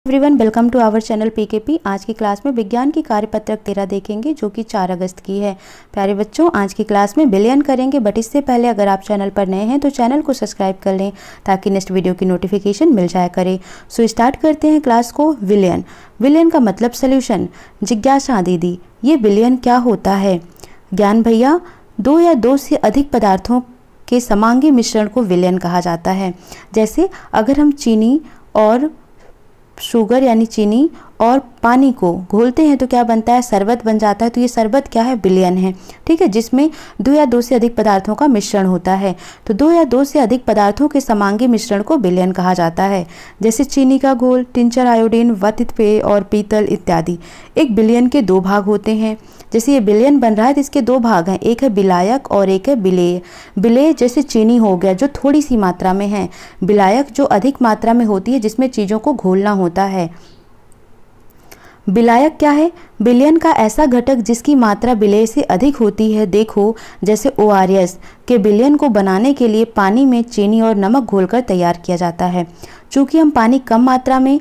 Everyone, welcome to our channel PKP. आज की class में विज्ञान की कार्यपत्रक 13 देखेंगे जो कि 4 अगस्त की है। प्यारे बच्चों, आज की क्लास में विलयन करेंगे, बट इससे पहले अगर आप चैनल पर नए हैं तो चैनल को सब्सक्राइब कर लें ताकि नेक्स्ट वीडियो की नोटिफिकेशन मिल जाया करे। सो स्टार्ट करते हैं क्लास को। विलयन, विलयन का मतलब सोल्यूशन। जिज्ञासा दीदी, ये विलयन क्या होता है? ज्ञान भैया, 2 या 2 से अधिक पदार्थों के समांगी मिश्रण को विलयन कहा जाता है। जैसे अगर हम चीनी और शुगर यानी चीनी और पानी को घोलते हैं तो क्या बनता है? शरबत बन जाता है। तो ये शरबत क्या है? विलयन है। ठीक है, जिसमें 2 या 2 से अधिक पदार्थों का मिश्रण होता है। तो 2 या 2 से अधिक पदार्थों के समांगी मिश्रण को विलयन कहा जाता है। जैसे चीनी का घोल, टिंचर आयोडीन, वातित पेय और पीतल इत्यादि। एक विलयन के 2 भाग होते हैं। जैसे ये विलयन बन रहा है तो इसके 2 भाग हैं, एक है विलायक और एक है विलेय। विलेय जैसे चीनी हो गया जो थोड़ी सी मात्रा में है, विलायक जो अधिक मात्रा में होती है जिसमें चीज़ों को घोलना होता है। विलायक क्या है? विलयन का ऐसा घटक जिसकी मात्रा विलेय से अधिक होती है। देखो, जैसे ORS के विलयन को बनाने के लिए पानी में चीनी और नमक घोलकर तैयार किया जाता है। चूँकि हम पानी कम मात्रा में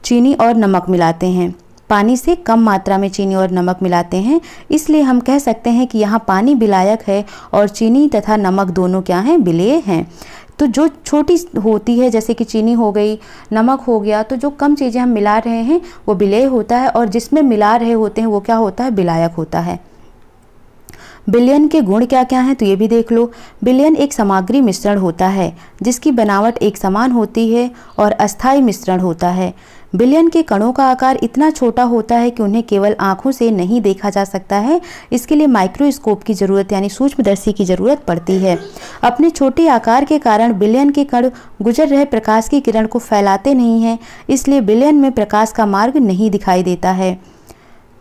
चीनी और नमक मिलाते हैं, पानी से कम मात्रा में चीनी और नमक मिलाते हैं, इसलिए हम कह सकते हैं कि यहाँ पानी विलायक है और चीनी तथा नमक दोनों क्या हैं? विलेय हैं। तो जो छोटी होती है जैसे कि चीनी हो गई, नमक हो गया, तो जो कम चीज़ें हम मिला रहे हैं वो विलेय होता है और जिसमें मिला रहे होते हैं वो क्या होता है? विलायक होता है। विलयन के गुण क्या क्या हैं तो ये भी देख लो। विलयन एक सामग्री मिश्रण होता है जिसकी बनावट एक समान होती है और अस्थायी मिश्रण होता है। विलयन के कणों का आकार इतना छोटा होता है कि उन्हें केवल आंखों से नहीं देखा जा सकता है। इसके लिए माइक्रोस्कोप की ज़रूरत यानी सूक्ष्मदर्शी की ज़रूरत पड़ती है। अपने छोटे आकार के कारण विलयन के कण गुजर रहे प्रकाश की किरण को फैलाते नहीं हैं, इसलिए विलयन में प्रकाश का मार्ग नहीं दिखाई देता है।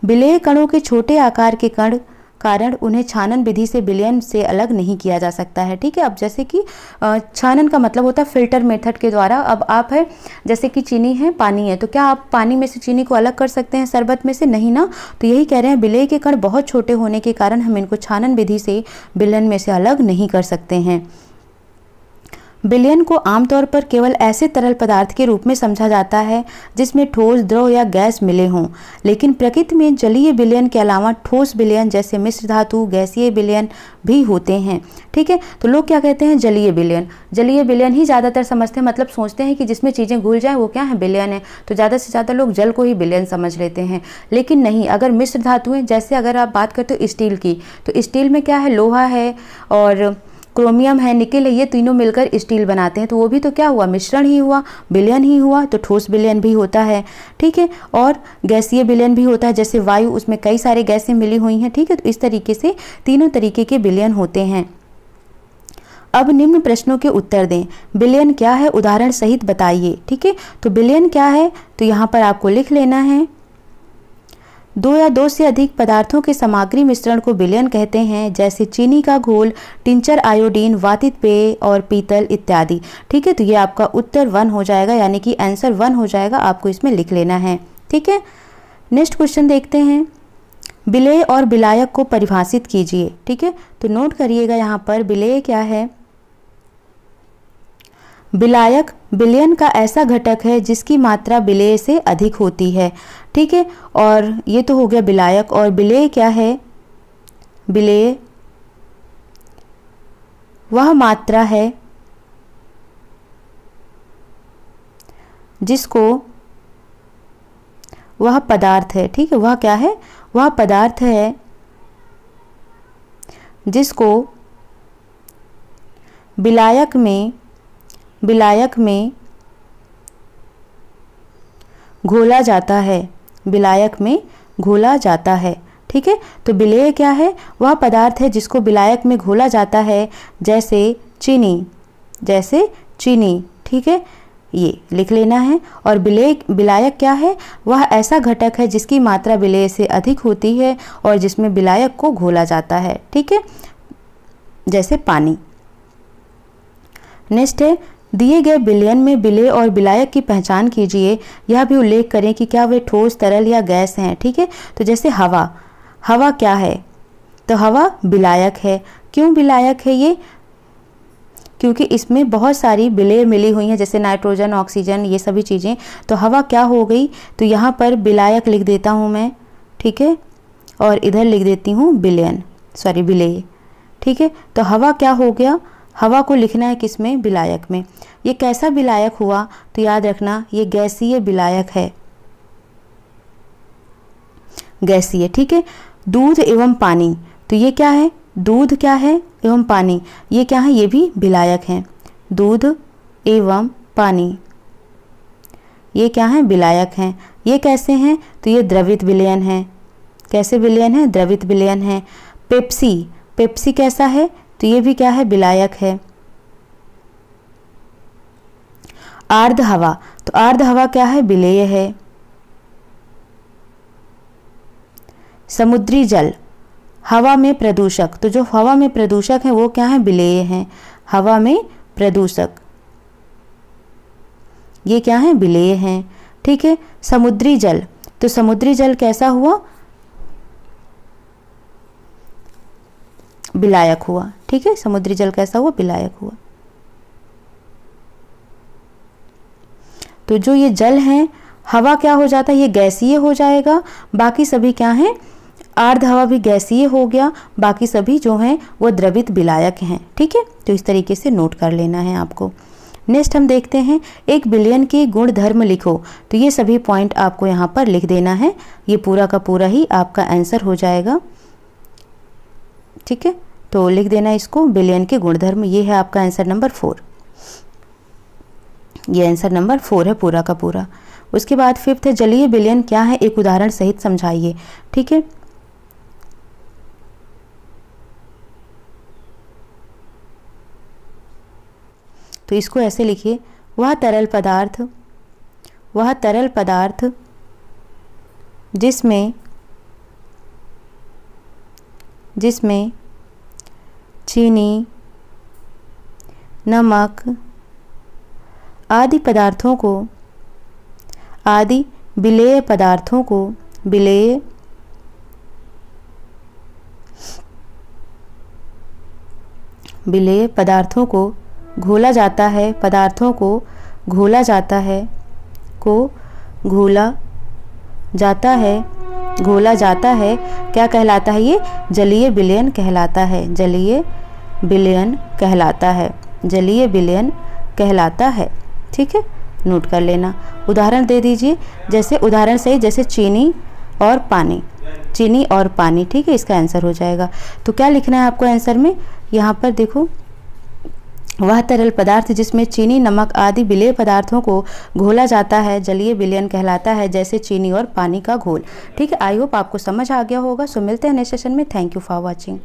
विलेय कणों के छोटे आकार के कारण उन्हें छानन विधि से विलयन से अलग नहीं किया जा सकता है। ठीक है, अब जैसे कि छानन का मतलब होता है फिल्टर मेथड के द्वारा। अब आप है जैसे कि चीनी है, पानी है, तो क्या आप पानी में से चीनी को अलग कर सकते हैं शरबत में से? नहीं ना। तो यही कह रहे हैं, विलेय के कण बहुत छोटे होने के कारण हम इनको छानन विधि से विलयन में से अलग नहीं कर सकते हैं। विलयन को आमतौर पर केवल ऐसे तरल पदार्थ के रूप में समझा जाता है जिसमें ठोस, द्रव या गैस मिले हों, लेकिन प्रकृति में जलीय विलयन के अलावा ठोस विलयन जैसे मिश्र धातु, गैसीय विलयन भी होते हैं। ठीक है, तो लोग क्या कहते हैं? जलीय विलयन। जलीय विलयन ही ज़्यादातर समझते हैं, मतलब सोचते हैं कि जिसमें चीज़ें घुल जाएं वो क्या है? विलयन है। तो ज़्यादा से ज़्यादा लोग जल को ही विलयन समझ लेते हैं, लेकिन नहीं। अगर मिश्र धातुएँ, जैसे अगर आप बात करते हो स्टील की, तो स्टील में क्या है? लोहा है और क्रोमियम है, निकेल है, ये तीनों मिलकर स्टील बनाते हैं, तो वो भी तो क्या हुआ? मिश्रण ही हुआ, विलयन ही हुआ। तो ठोस विलयन भी होता है। ठीक है, और गैसीय विलयन भी होता है, जैसे वायु, उसमें कई सारे गैसें मिली हुई हैं। ठीक है, तो इस तरीके से तीनों तरीके के विलयन होते हैं। अब निम्न प्रश्नों के उत्तर दें। विलयन क्या है? उदाहरण सहित बताइए। ठीक है, तो विलयन क्या है तो यहाँ पर आपको लिख लेना है। 2 या 2 से अधिक पदार्थों के सामग्री मिश्रण को विलयन कहते हैं, जैसे चीनी का घोल, टिंचर आयोडीन, वातित पेय और पीतल इत्यादि। ठीक है, तो ये आपका उत्तर 1 हो जाएगा, यानी कि आंसर 1 हो जाएगा। आपको इसमें लिख लेना है। ठीक है, नेक्स्ट क्वेश्चन देखते हैं। विलेय और विलायक को परिभाषित कीजिए। ठीक है, तो नोट करिएगा यहाँ पर विलेय क्या है। विलायक विलयन का ऐसा घटक है जिसकी मात्रा विलेय से अधिक होती है। ठीक है, और ये तो हो गया विलायक। और विलेय क्या है? विलेय वह मात्रा है जिसको, वह पदार्थ है। ठीक है, वह क्या है? वह पदार्थ है जिसको विलायक में घोला जाता है। विलायक में घोला जाता है। ठीक है, तो विलेय क्या है? वह पदार्थ है जिसको विलायक में घोला जाता है, जैसे चीनी, जैसे चीनी। ठीक है, ये लिख लेना है। और विलायक क्या है? वह ऐसा घटक है जिसकी मात्रा विलेय से अधिक होती है और जिसमें विलायक को घोला जाता है। ठीक है, जैसे पानी। नेक्स्ट है, दिए गए विलयन में विलेय और विलायक की पहचान कीजिए। यह भी उल्लेख करें कि क्या वे ठोस, तरल या गैस हैं। ठीक है, तो जैसे हवा, हवा क्या है? तो हवा विलायक है। क्यों विलायक है ये? क्योंकि इसमें बहुत सारी विलेय मिली हुई हैं, जैसे नाइट्रोजन, ऑक्सीजन, ये सभी चीज़ें। तो हवा क्या हो गई, तो यहाँ पर विलायक लिख देता हूँ मैं, ठीक है, और इधर लिख देती हूँ विलेय, ठीक है। तो हवा क्या हो गया, हवा को लिखना है किस में, विलायक में। ये कैसा विलायक हुआ, तो याद रखना ये गैसीय विलायक है, गैसीय, ठीक है। दूध एवं पानी, तो ये क्या है, दूध क्या है एवं पानी, ये क्या है, ये भी विलायक हैं। दूध एवं पानी ये क्या है, विलायक हैं। ये कैसे हैं, तो ये द्रवित विलयन है। कैसे विलयन है, द्रवित विलयन है। पेप्सी कैसा है, तो ये भी क्या है, विलायक है। आर्द्र हवा, तो आर्द्र हवा क्या है, विलेय है। समुद्री जल, हवा में प्रदूषक, तो जो हवा में प्रदूषक है वो क्या है, विलेय हैं। हवा में प्रदूषक ये क्या है, विलेय हैं, ठीक है। समुद्री जल, तो समुद्री जल कैसा हुआ, विलायक हुआ, ठीक है। समुद्री जल कैसा हुआ, विलायक हुआ। तो जो ये जल है, हवा क्या हो जाता है, ये गैसीय हो जाएगा। बाकी सभी क्या हैं, आर्द्र हवा भी गैसीय हो गया, बाकी सभी जो हैं वो द्रवित विलायक हैं, ठीक है। तो इस तरीके से नोट कर लेना है आपको। नेक्स्ट हम देखते हैं, एक विलयन के गुण धर्म लिखो। तो ये सभी पॉइंट आपको यहाँ पर लिख देना है, ये पूरा का पूरा ही आपका आंसर हो जाएगा, ठीक है। तो लिख देना इसको, विलयन के गुणधर्म, ये है आपका आंसर नंबर 4। ये आंसर नंबर 4 है पूरा का पूरा। उसके बाद 5th है, जलीय विलयन क्या है, एक उदाहरण सहित समझाइए, ठीक है। तो इसको ऐसे लिखिए, वह तरल पदार्थ जिसमें चीनी, नमक आदि विलेय पदार्थों को घोला जाता है, क्या कहलाता है, ये जलीय विलयन कहलाता है, ठीक है। नोट कर लेना। उदाहरण दे दीजिए, जैसे उदाहरण सही, जैसे चीनी और पानी, ठीक है, इसका आंसर हो जाएगा। तो क्या लिखना है आपको आंसर में, यहाँ पर देखो, वह तरल पदार्थ जिसमें चीनी, नमक आदि विलेय पदार्थों को घोला जाता है जलीय विलयन कहलाता है, जैसे चीनी और पानी का घोल, ठीक है। आई होप आपको समझ आ गया होगा। सो मिलते हैं नेक्स्ट सेशन में। Thank you for watching.